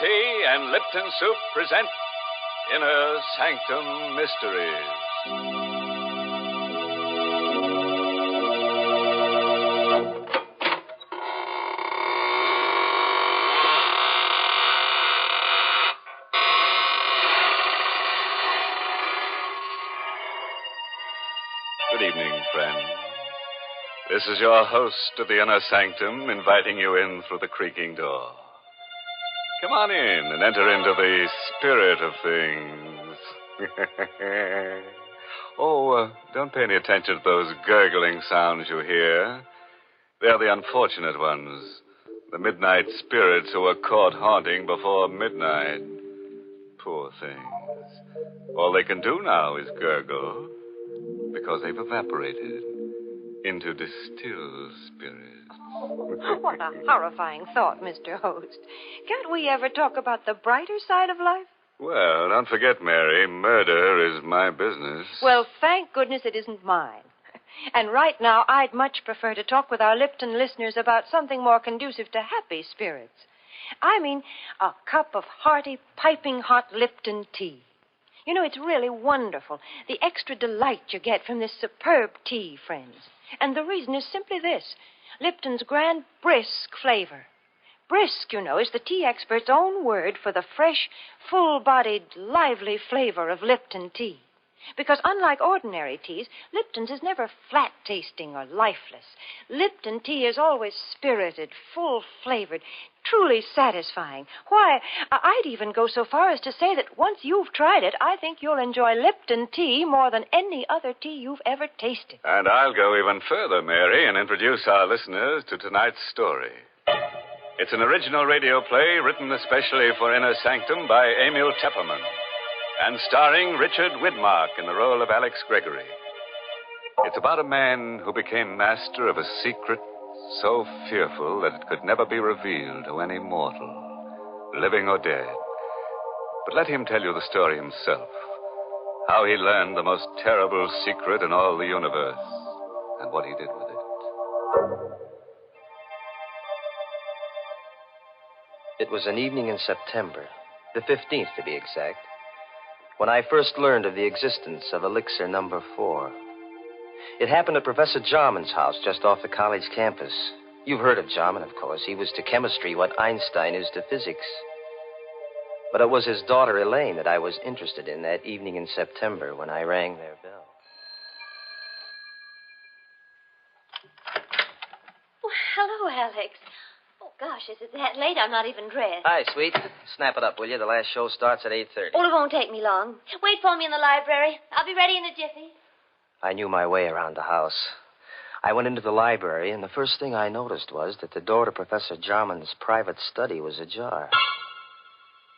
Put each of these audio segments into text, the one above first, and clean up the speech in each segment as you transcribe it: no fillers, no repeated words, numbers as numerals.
Tea and Lipton Soup present Inner Sanctum Mysteries. Good evening, friends. This is your host of the Inner Sanctum inviting you in through the creaking door. Come on in and enter into the spirit of things. Don't pay any attention to those gurgling sounds you hear. They're the unfortunate ones. The midnight spirits who were caught haunting before midnight. Poor things. All they can do now is gurgle because they've evaporated into distilled spirits. What a horrifying thought, Mr. Host. Can't we ever talk about the brighter side of life? Well, don't forget, Mary, murder is my business. Well, thank goodness it isn't mine. And right now, I'd much prefer to talk with our Lipton listeners about something more conducive to happy spirits. I mean, a cup of hearty, piping hot Lipton tea. You know, it's really wonderful, the extra delight you get from this superb tea, friends. And the reason is simply this. Lipton's grand brisk flavor. Brisk, you know, is the tea expert's own word for the fresh, full-bodied, lively flavor of Lipton tea. Because unlike ordinary teas, Lipton's is never flat-tasting or lifeless. Lipton tea is always spirited, full-flavored, truly satisfying. Why, I'd even go so far as to say that once you've tried it, I think you'll enjoy Lipton tea more than any other tea you've ever tasted. And I'll go even further, Mary, and introduce our listeners to tonight's story. It's an original radio play written especially for Inner Sanctum by Emil Tepperman and starring Richard Widmark in the role of Alex Gregory. It's about a man who became master of a secret so fearful that it could never be revealed to any mortal, living or dead. But let him tell you the story himself, how he learned the most terrible secret in all the universe, and what he did with it. It was an evening in September, the 15th to be exact, when I first learned of the existence of Elixir Number 4. It happened at Professor Jarman's house just off the college campus. You've heard of Jarman, of course. He was to chemistry what Einstein is to physics. But it was his daughter, Elaine, that I was interested in that evening in September when I rang their bell. Well, hello, Alex. Oh, gosh, is it that late? I'm not even dressed. Hi, sweet. Snap it up, will you? The last show starts at 8:30. Oh, it won't take me long. Wait for me in the library. I'll be ready in a jiffy. I knew my way around the house. I went into the library, and the first thing I noticed was that the door to Professor Jarman's private study was ajar.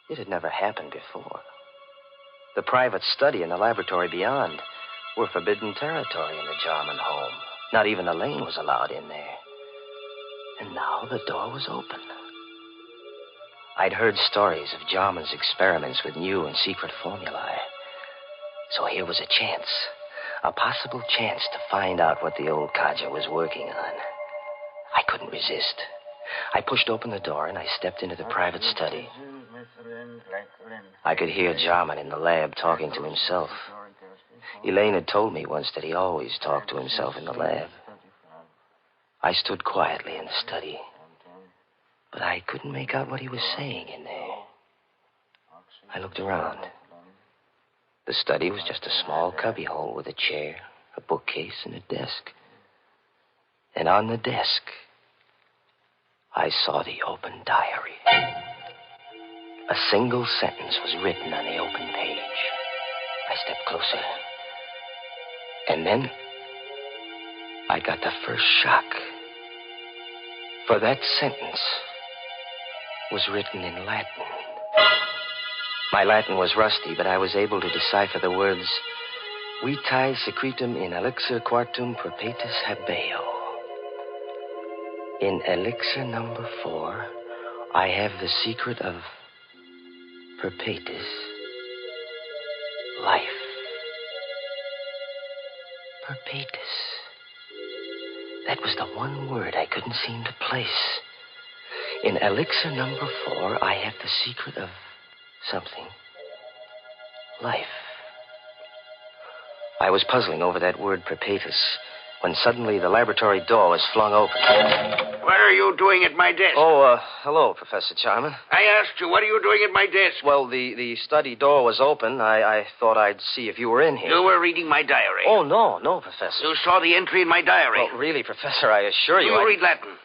It had never happened before. The private study and the laboratory beyond were forbidden territory in the Jarman home. Not even Elaine was allowed in there. And now the door was open. I'd heard stories of Jarman's experiments with new and secret formulae. So here was a chance. A possible chance to find out what the old codger was working on. I couldn't resist. I pushed open the door and I stepped into the private study. I could hear Jarman in the lab talking to himself. Elaine had told me once that he always talked to himself in the lab. I stood quietly in the study, but I couldn't make out what he was saying in there. I looked around. The study was just a small cubbyhole with a chair, a bookcase, and a desk. And on the desk, I saw the open diary. A single sentence was written on the open page. I stepped closer. And then I got the first shock. For that sentence was written in Latin. My Latin was rusty, but I was able to decipher the words, Vitae secretum in elixir quartum perpetus habeo. In Elixir Number 4, I have the secret of perpetus life. Perpetus. That was the one word I couldn't seem to place. In Elixir Number 4, I have the secret of something. Life. I was puzzling over that word perpetus when suddenly the laboratory door was flung open. What are you doing at my desk? Oh, hello, Professor Jarman. I asked you, what are you doing at my desk? Well, the study door was open. I thought I'd see if you were in here. You were reading my diary. Oh, no, Professor. You saw the entry in my diary. Well, really, Professor, I assure you. You read Latin.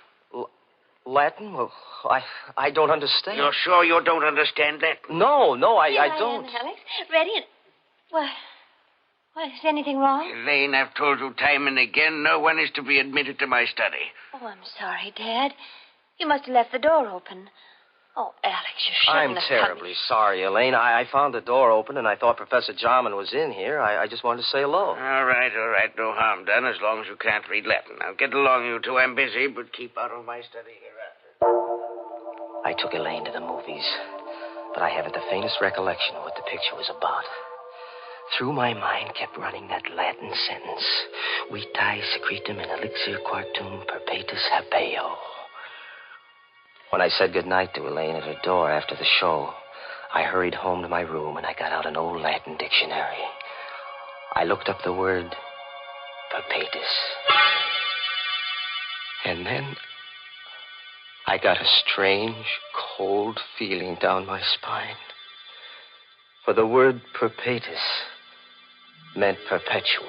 Latin? Well, I don't understand. You're sure you don't understand Latin? No, I Here don't. I am, Alex. Ready and... Well, is anything wrong? Elaine, I've told you time and again, no one is to be admitted to my study. Oh, I'm sorry, Dad. You must have left the door open. Oh, Alex, you shouldn't I'm have terribly sorry, Elaine. I found the door open, and I thought Professor Jarman was in here. I just wanted to say hello. All right. No harm done, as long as you can't read Latin. Now, get along, you two. I'm busy, but keep out of my study hereafter. I took Elaine to the movies, but I haven't the faintest recollection of what the picture was about. Through my mind kept running that Latin sentence, Vitae secretum in elixir quartum perpetus habeo. When I said goodnight to Elaine at her door after the show, I hurried home to my room and I got out an old Latin dictionary. I looked up the word perpetus. And then I got a strange, cold feeling down my spine. For the word perpetus meant perpetual.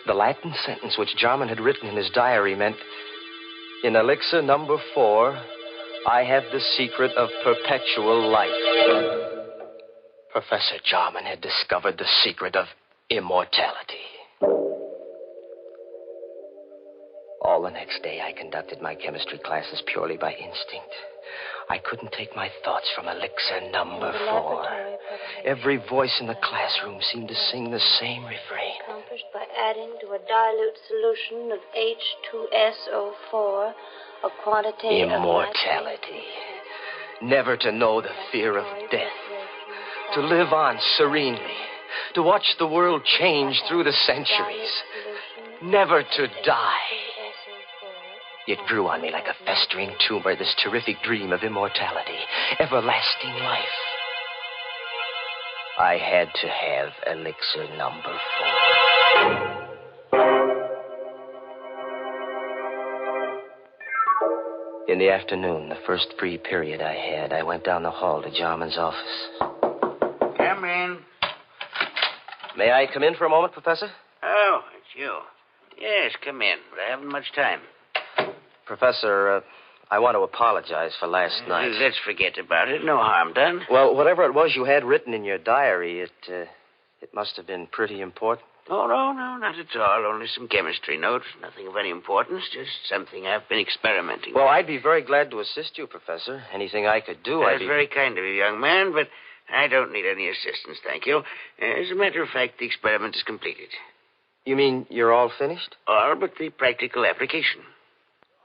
The Latin sentence which Jarman had written in his diary meant, in Elixir Number 4, I have the secret of perpetual life. Professor Jarman had discovered the secret of immortality. All the next day, I conducted my chemistry classes purely by instinct. I couldn't take my thoughts from Elixir Number 4. Every voice in the classroom seemed to sing the same refrain. Accomplished by adding to a dilute solution of H2SO4 a quantity Immortality. Never to know the fear of death. To live on serenely. To watch the world change through the centuries. Never to die. It grew on me like a festering tumor, this terrific dream of immortality, everlasting life. I had to have Elixir Number 4. In the afternoon, the first free period I had, I went down the hall to Jarman's office. Come in. May I come in for a moment, Professor? Oh, it's you. Yes, come in, but I haven't much time. Professor, I want to apologize for last night. Let's forget about it. No harm done. Well, whatever it was you had written in your diary, it must have been pretty important. Oh, no, not at all. Only some chemistry notes. Nothing of any importance. Just something I've been experimenting Well, with. I'd be very glad to assist you, Professor. Anything I could do, That's very kind of you, young man, but I don't need any assistance, thank you. As a matter of fact, the experiment is completed. You mean you're all finished? All but the practical application.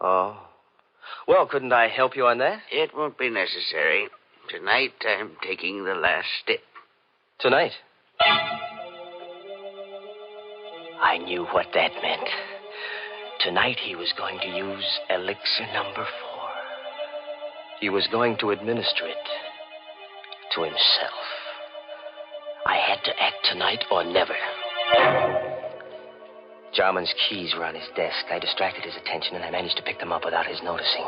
Oh. Well, couldn't I help you on that? It won't be necessary. Tonight, I'm taking the last step. Tonight? I knew what that meant. Tonight he was going to use Elixir Number 4. He was going to administer it to himself. I had to act tonight or never. Jarman's keys were on his desk. I distracted his attention, and I managed to pick them up without his noticing.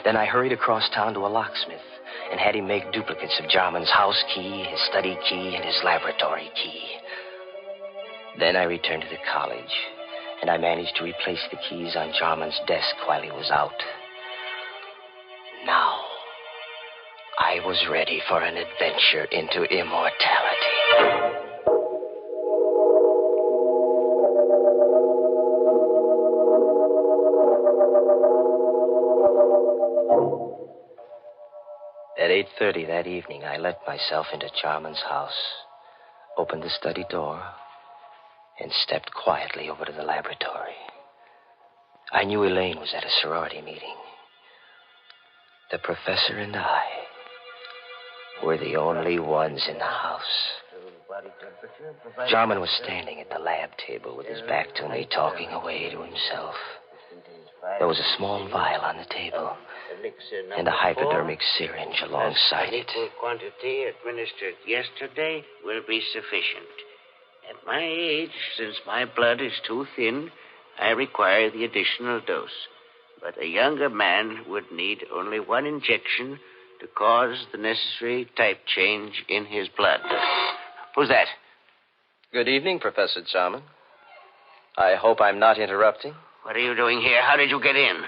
Then I hurried across town to a locksmith and had him make duplicates of Jarman's house key, his study key, and his laboratory key. Then I returned to the college, and I managed to replace the keys on Jarman's desk while he was out. Now, I was ready for an adventure into immortality. At 8:30 that evening, I let myself into Jarman's house, opened the study door, and stepped quietly over to the laboratory. I knew Elaine was at a sorority meeting. The professor and I were the only ones in the house. Jarman was standing at the lab table with his back to me, talking away to himself. There was a small vial on the table, Elixir number and a 4, hypodermic syringe alongside an it. equal quantity administered yesterday will be sufficient. At my age, since my blood is too thin, I require the additional dose. But a younger man would need only one injection to cause the necessary type change in his blood. Who's that? Good evening, Professor Jarman. I hope I'm not interrupting. What are you doing here? How did you get in?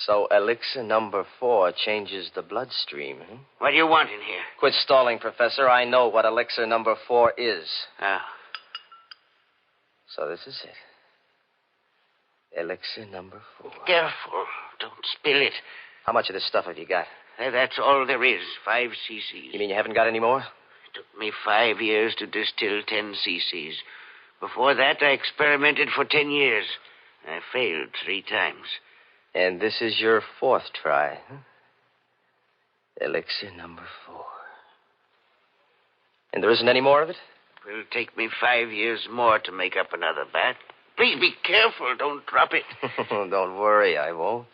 So Elixir Number 4 changes the bloodstream, huh? What do you want in here? Quit stalling, Professor. I know what Elixir Number 4 is. Oh. So this is it. Elixir Number 4. Careful. Don't spill it. How much of this stuff have you got? That's all there is. 5 cc's. You mean you haven't got any more? It took me 5 years to distill 10 cc's. Before that, I experimented for 10 years. I failed 3 times. And this is your 4th try, huh? Elixir Number 4. And there isn't any more of it? It will take me 5 years more to make up another bat. Please be careful. Don't drop it. Don't worry, I won't.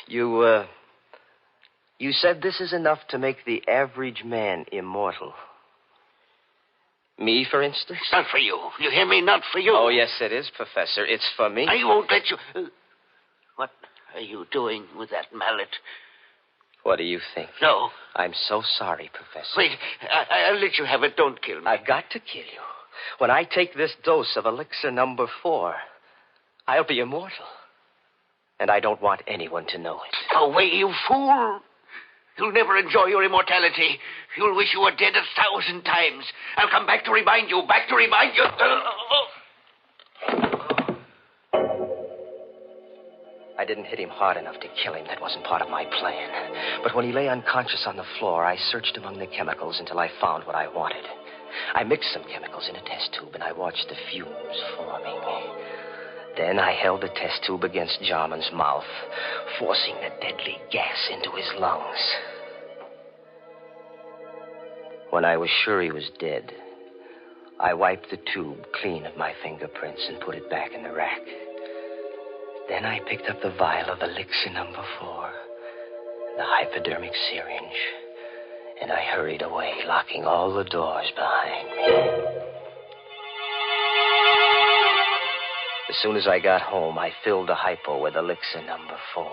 You said this is enough to make the average man immortal. Me, for instance? It's not for you. You hear me? Not for you. Oh, yes, it is, Professor. It's for me. I won't let you... What are you doing with that mallet? What do you think? No. I'm so sorry, Professor. Wait. I'll let you have it. Don't kill me. I've got to kill you. When I take this dose of Elixir Number 4, I'll be immortal. And I don't want anyone to know it. Go away, you fool. You'll never enjoy your immortality. You'll wish you were dead 1,000 times. I'll come back to remind you. Back to remind you. I didn't hit him hard enough to kill him. That wasn't part of my plan. But when he lay unconscious on the floor, I searched among the chemicals until I found what I wanted. I mixed some chemicals in a test tube, and I watched the fumes forming. Then I held the test tube against Jarman's mouth, forcing the deadly gas into his lungs. When I was sure he was dead, I wiped the tube clean of my fingerprints and put it back in the rack. Then I picked up the vial of Elixir Number 4, the hypodermic syringe, and I hurried away, locking all the doors behind me. As soon as I got home, I filled the hypo with Elixir Number 4,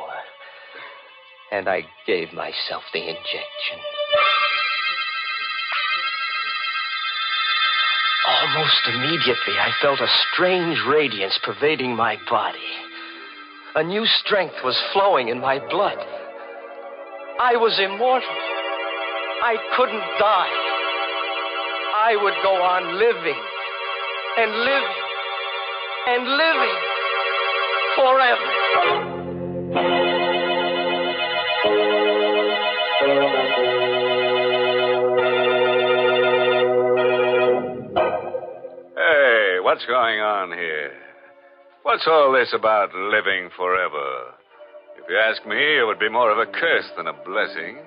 and I gave myself the injection. Almost immediately, I felt a strange radiance pervading my body. A new strength was flowing in my blood. I was immortal. I couldn't die. I would go on living and living and living forever. Hey, what's going on here? What's all this about living forever? If you ask me, it would be more of a curse than a blessing.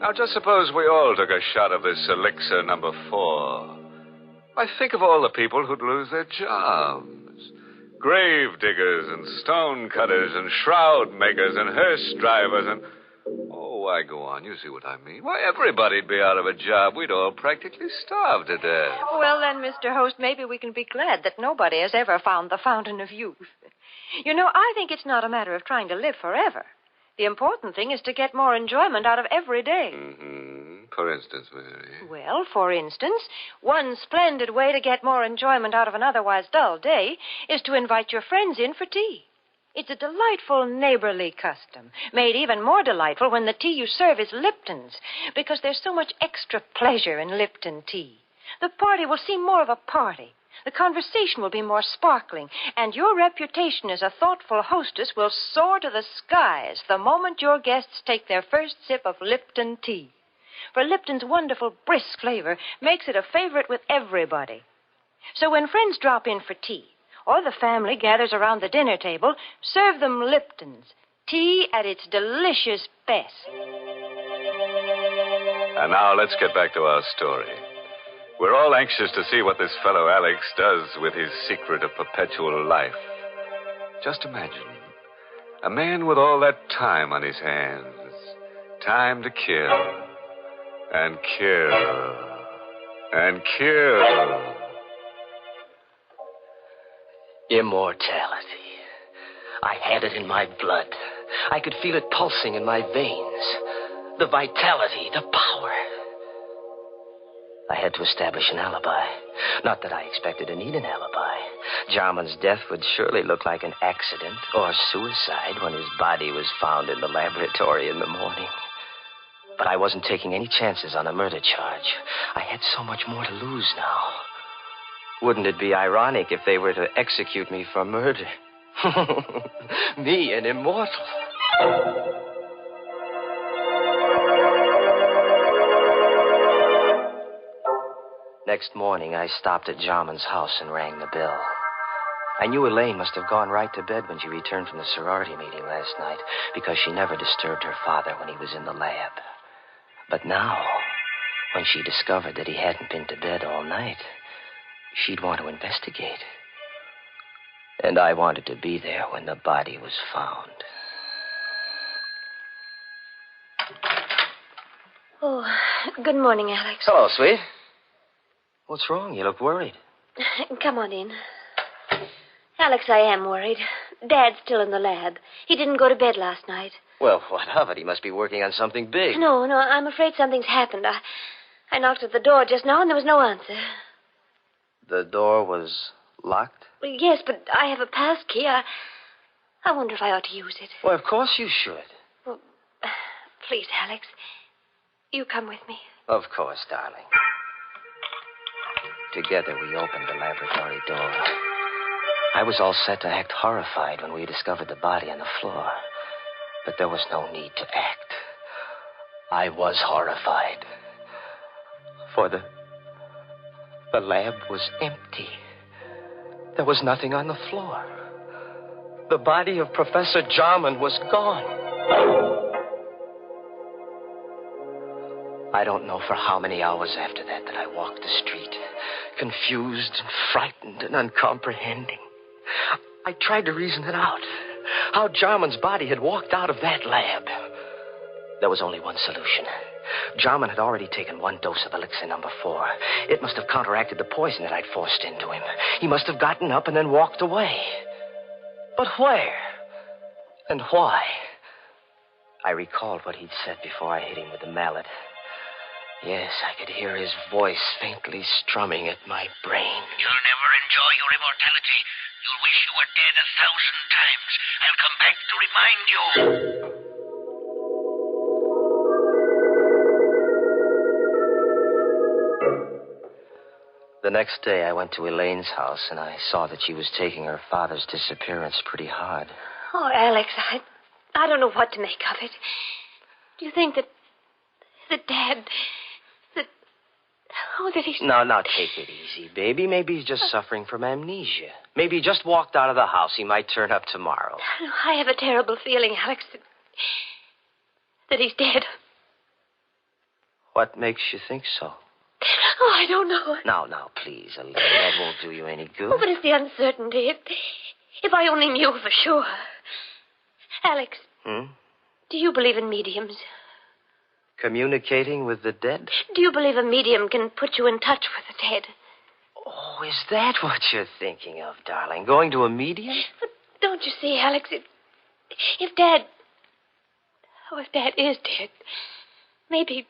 Now, just suppose we all took a shot of this Elixir Number 4. Why, think of all the people who'd lose their jobs. Grave diggers and stone cutters and shroud makers and hearse drivers and... Oh, why, go on. You see what I mean. Why, everybody'd be out of a job. We'd all practically starve to death. Well, then, Mr. Host, maybe we can be glad that nobody has ever found the fountain of youth. You know, I think it's not a matter of trying to live forever. The important thing is to get more enjoyment out of every day. Mm-hmm. For instance, Mary. Well, for instance, one splendid way to get more enjoyment out of an otherwise dull day is to invite your friends in for tea. It's a delightful neighborly custom, made even more delightful when the tea you serve is Lipton's, because there's so much extra pleasure in Lipton tea. The party will seem more of a party. The conversation will be more sparkling, and your reputation as a thoughtful hostess will soar to the skies the moment your guests take their first sip of Lipton tea. For Lipton's wonderful brisk flavor makes it a favorite with everybody. So when friends drop in for tea, or the family gathers around the dinner table, serve them Lipton's, tea at its delicious best. And now let's get back to our story. We're all anxious to see what this fellow Alex does with his secret of perpetual life. Just imagine. A man with all that time on his hands. Time to kill. And kill. And kill. Immortality. I had it in my blood. I could feel it pulsing in my veins. The vitality, the power. I had to establish an alibi. Not that I expected to need an alibi. Jarman's death would surely look like an accident or suicide when his body was found in the laboratory in the morning. But I wasn't taking any chances on a murder charge. I had so much more to lose now. Wouldn't it be ironic if they were to execute me for murder? Me, an immortal. Next morning, I stopped at Jarman's house and rang the bell. I knew Elaine must have gone right to bed when she returned from the sorority meeting last night, because she never disturbed her father when he was in the lab. But now, when she discovered that he hadn't been to bed all night, she'd want to investigate. And I wanted to be there when the body was found. Oh, good morning, Alex. Hello, sweet. What's wrong? You look worried. Come on in. Alex, I am worried. Dad's still in the lab. He didn't go to bed last night. Well, what of it? He must be working on something big. No, I'm afraid something's happened. I knocked at the door just now, and there was no answer. The door was locked? Well, yes, but I have a pass key. I wonder if I ought to use it. Well, of course you should. Well, please, Alex, you come with me. Of course, darling. Together, we opened the laboratory door. I was all set to act horrified when we discovered the body on the floor. But there was no need to act. I was horrified. For the lab was empty. There was nothing on the floor. The body of Professor Jarman was gone. I don't know for how many hours after that I walked the street, confused and frightened and uncomprehending. I tried to reason it out. How Jarman's body had walked out of that lab. There was only one solution. Jarman had already taken one dose of Elixir Number 4. It must have counteracted the poison that I'd forced into him. He must have gotten up and then walked away. But where? And why? I recalled what he'd said before I hit him with the mallet. Yes, I could hear his voice faintly strumming at my brain. You'll never enjoy your immortality. You'll wish you were dead 1,000 times. I'll come back to remind you. The next day, I went to Elaine's house, and I saw that she was taking her father's disappearance pretty hard. Oh, Alex, I don't know what to make of it. Do you think that Dad... that he's... Now, take it easy, baby. Maybe he's just suffering from amnesia. Maybe he just walked out of the house. He might turn up tomorrow. I have a terrible feeling, Alex, that he's dead. What makes you think so? Oh, I don't know. Now, please, Elaine. That won't do you any good. Oh, but it's the uncertainty. If I only knew for sure. Alex. Do you believe in mediums? Communicating with the dead? Do you believe a medium can put you in touch with the dead? Oh, is that what you're thinking of, darling? Going to a medium? But don't you see, Alex, if Dad is dead, maybe...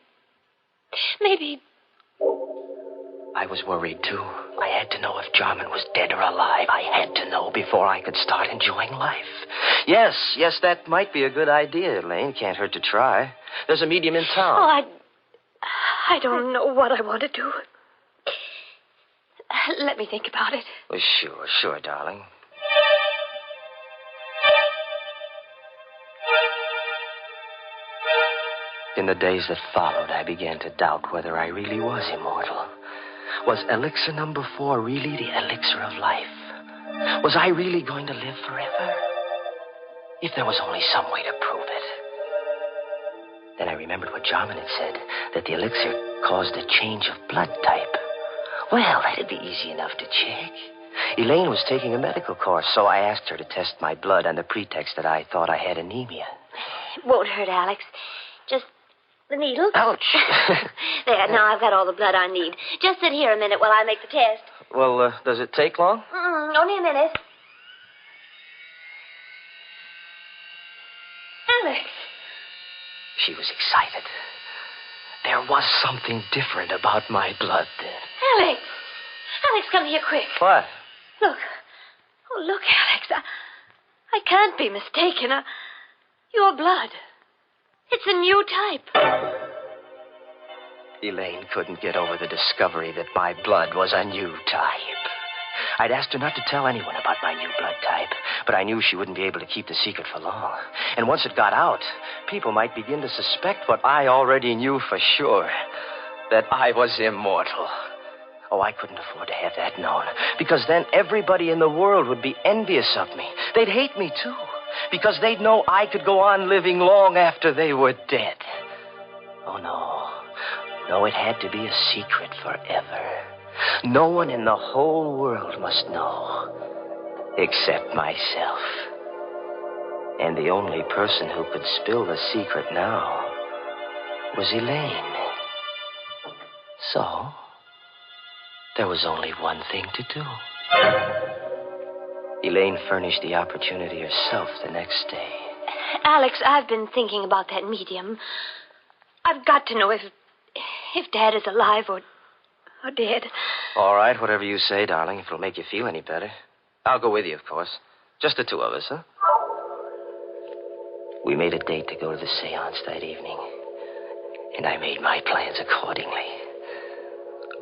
I was worried, too. I had to know if Jarman was dead or alive. I had to know before I could start enjoying life. Yes, that might be a good idea, Elaine. Can't hurt to try. There's a medium in town. Oh, I don't know what I want to do. Let me think about it. Well, sure, darling. In the days that followed, I began to doubt whether I really was immortal. Was Elixir Number 4 really the elixir of life? Was I really going to live forever? If there was only some way to prove it. Then I remembered what Jarman had said, that the elixir caused a change of blood type. Well, that'd be easy enough to check. Elaine was taking a medical course, so I asked her to test my blood on the pretext that I thought I had anemia. It won't hurt, Alex. Just the needle. Ouch. There, now I've got all the blood I need. Just sit here a minute while I make the test. Well, does it take long? Only a minute. Alex. She was excited. There was something different about my blood then. Alex. Alex, come here quick. What? Look. Oh, look, Alex. I can't be mistaken. Your blood. It's a new type. Elaine couldn't get over the discovery that my blood was a new type. I'd asked her not to tell anyone about my new blood type, but I knew she wouldn't be able to keep the secret for long. And once it got out, people might begin to suspect what I already knew for sure, that I was immortal. Oh, I couldn't afford to have that known, because then everybody in the world would be envious of me. They'd hate me, too, because they'd know I could go on living long after they were dead. Oh, no. No, it had to be a secret forever. No one in the whole world must know, except myself. And the only person who could spill the secret now was Elaine. So, there was only one thing to do. Elaine furnished the opportunity herself the next day. Alex, I've been thinking about that medium. I've got to know if Dad is alive or dead. All right, whatever you say, darling, if it'll make you feel any better. I'll go with you, of course. Just the two of us, huh? We made a date to go to the seance that evening, and I made my plans accordingly.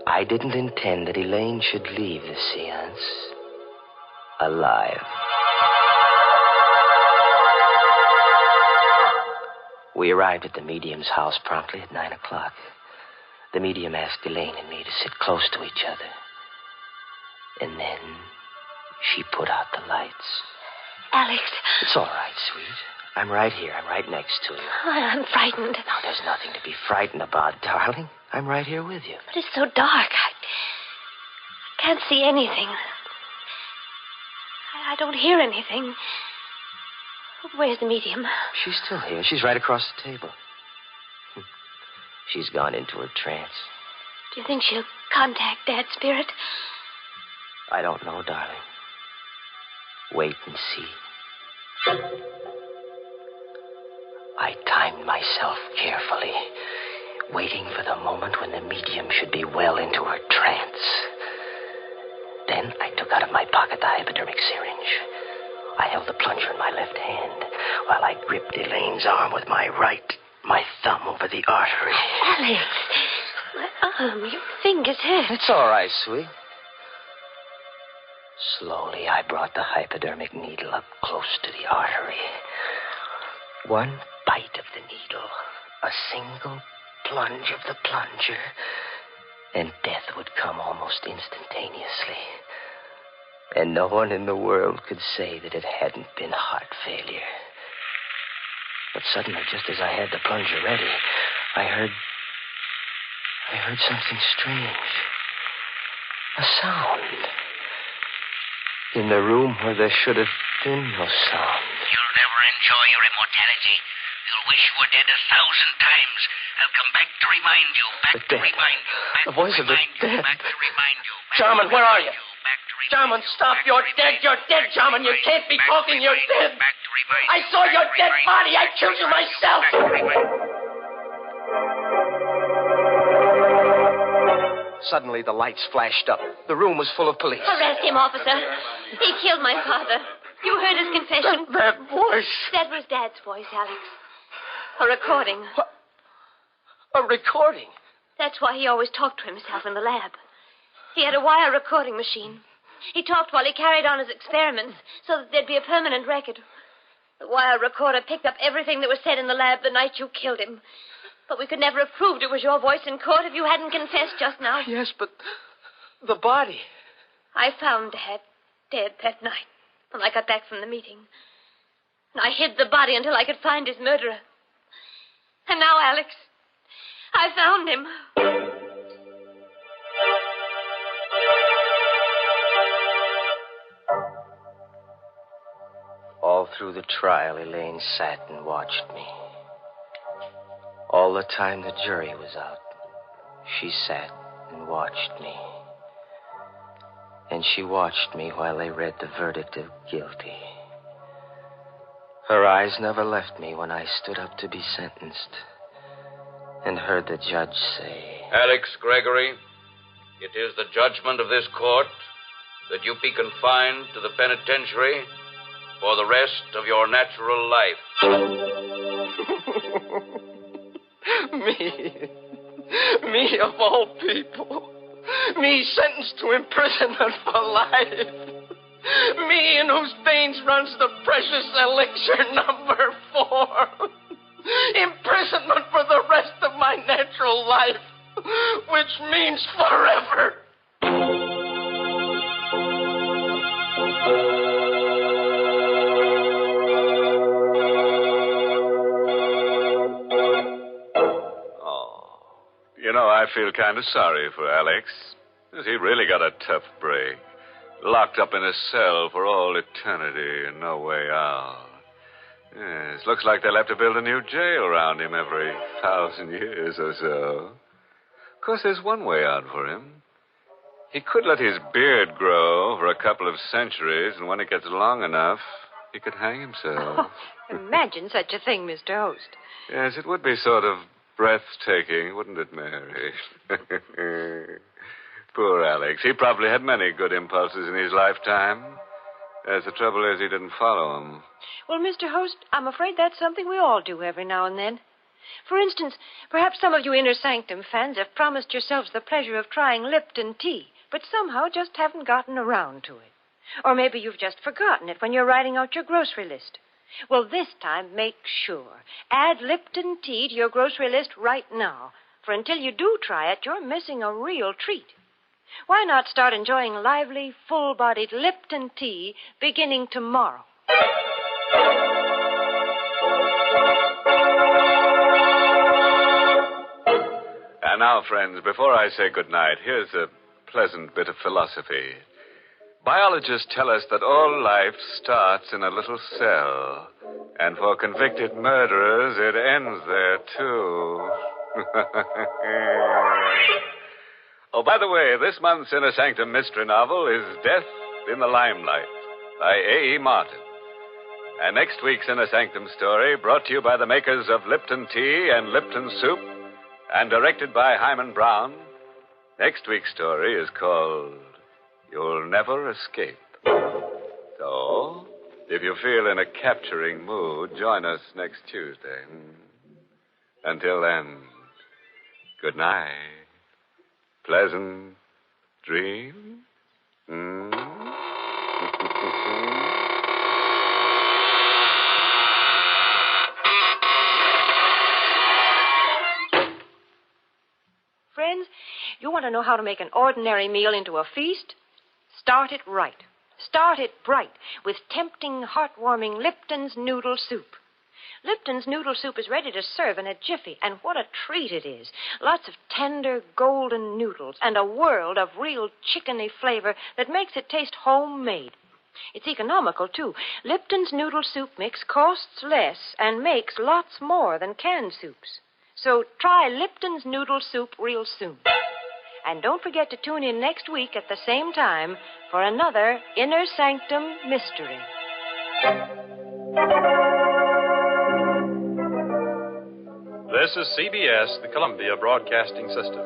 I didn't intend that Elaine should leave the seance alive. We arrived at the medium's house promptly at 9 o'clock. The medium asked Elaine and me to sit close to each other. And then she put out the lights. Alex. It's all right, sweet. I'm right here. I'm right next to you. I'm frightened. Now, there's nothing to be frightened about, darling. I'm right here with you. But it's so dark. I can't see anything. I don't hear anything. Where's the medium? She's still here. She's right across the table. She's gone into her trance. Do you think she'll contact Dad's spirit? I don't know, darling. Wait and see. I timed myself carefully, waiting for the moment when the medium should be well into her trance. Then I took out of my pocket the hypodermic syringe. I held the plunger in my left hand while I gripped Elaine's arm with my right, my thumb over the artery. Alex, my arm, your finger's hurt. It's all right, sweet. Slowly, I brought the hypodermic needle up close to the artery. One bite of the needle, a single plunge of the plunger, and death would come almost instantaneously. And no one in the world could say that it hadn't been heart failure. But suddenly, just as I had the plunger ready, I heard something strange. A sound. In the room where there should have been no sound. You'll never enjoy your immortality. You'll wish you were dead 1,000 times. I'll come back to remind you. Back to remind you. The voice of the dead. Back to remind you. Jarman, where are you? Jarman, stop. You're dead. You're dead, Jarman. You can't be talking. You're dead. I saw your dead body. I killed you myself. Suddenly, the lights flashed up. The room was full of police. Arrest him, officer. He killed my father. You heard his confession. That voice. That was Dad's voice, Alex. A recording. What? A recording? That's why he always talked to himself in the lab. He had a wire recording machine. He talked while he carried on his experiments so that there'd be a permanent record. The wire recorder picked up everything that was said in the lab the night you killed him. But we could never have proved it was your voice in court if you hadn't confessed just now. Yes, but the body. I found Dad dead that night when I got back from the meeting. And I hid the body until I could find his murderer. And now, Alex, I found him. through the trial, Elaine sat and watched me. All the time the jury was out, she sat and watched me. And she watched me while they read the verdict of guilty. Her eyes never left me when I stood up to be sentenced and heard the judge say, Alex Gregory, it is the judgment of this court that you be confined to the penitentiary for the rest of your natural life. Me of all people. Me sentenced to imprisonment for life. Me in whose veins runs the precious Elixir Number 4. Imprisonment for the rest of my natural life, which means forever. I feel kind of sorry for Alex. He really got a tough break. Locked up in a cell for all eternity and no way out. Yes, looks like they'll have to build a new jail around him every 1,000 years or so. Of course, there's one way out for him. He could let his beard grow for a couple of centuries, and when it gets long enough, he could hang himself. Oh, imagine such a thing, Mr. Host. Yes, it would be sort of breathtaking, wouldn't it, Mary? Poor Alex. He probably had many good impulses in his lifetime. Yes, the trouble is he didn't follow them. Well, Mr. Host, I'm afraid that's something we all do every now and then. For instance, perhaps some of you Inner Sanctum fans have promised yourselves the pleasure of trying Lipton tea, but somehow just haven't gotten around to it. Or maybe you've just forgotten it when you're writing out your grocery list. Well, this time, make sure. Add Lipton tea to your grocery list right now, for until you do try it, you're missing a real treat. Why not start enjoying lively, full-bodied Lipton tea beginning tomorrow? And now, friends, before I say goodnight, here's a pleasant bit of philosophy. Biologists tell us that all life starts in a little cell, and for convicted murderers, it ends there, too. Oh, by the way, this month's Inner Sanctum mystery novel is Death in the Limelight by A.E. Martin. And next week's Inner Sanctum story, brought to you by the makers of Lipton Tea and Lipton Soup, and directed by Hyman Brown, next week's story is called You'll Never Escape. So, if you feel in a capturing mood, join us next Tuesday. Until then, good night. Pleasant dreams. Friends, you want to know how to make an ordinary meal into a feast? Start it right. Start it bright with tempting, heartwarming Lipton's Noodle Soup. Lipton's Noodle Soup is ready to serve in a jiffy, and what a treat it is. Lots of tender, golden noodles and a world of real chickeny flavor that makes it taste homemade. It's economical, too. Lipton's Noodle Soup mix costs less and makes lots more than canned soups. So try Lipton's Noodle Soup real soon. And don't forget to tune in next week at the same time for another Inner Sanctum mystery. This is CBS, the Columbia Broadcasting System.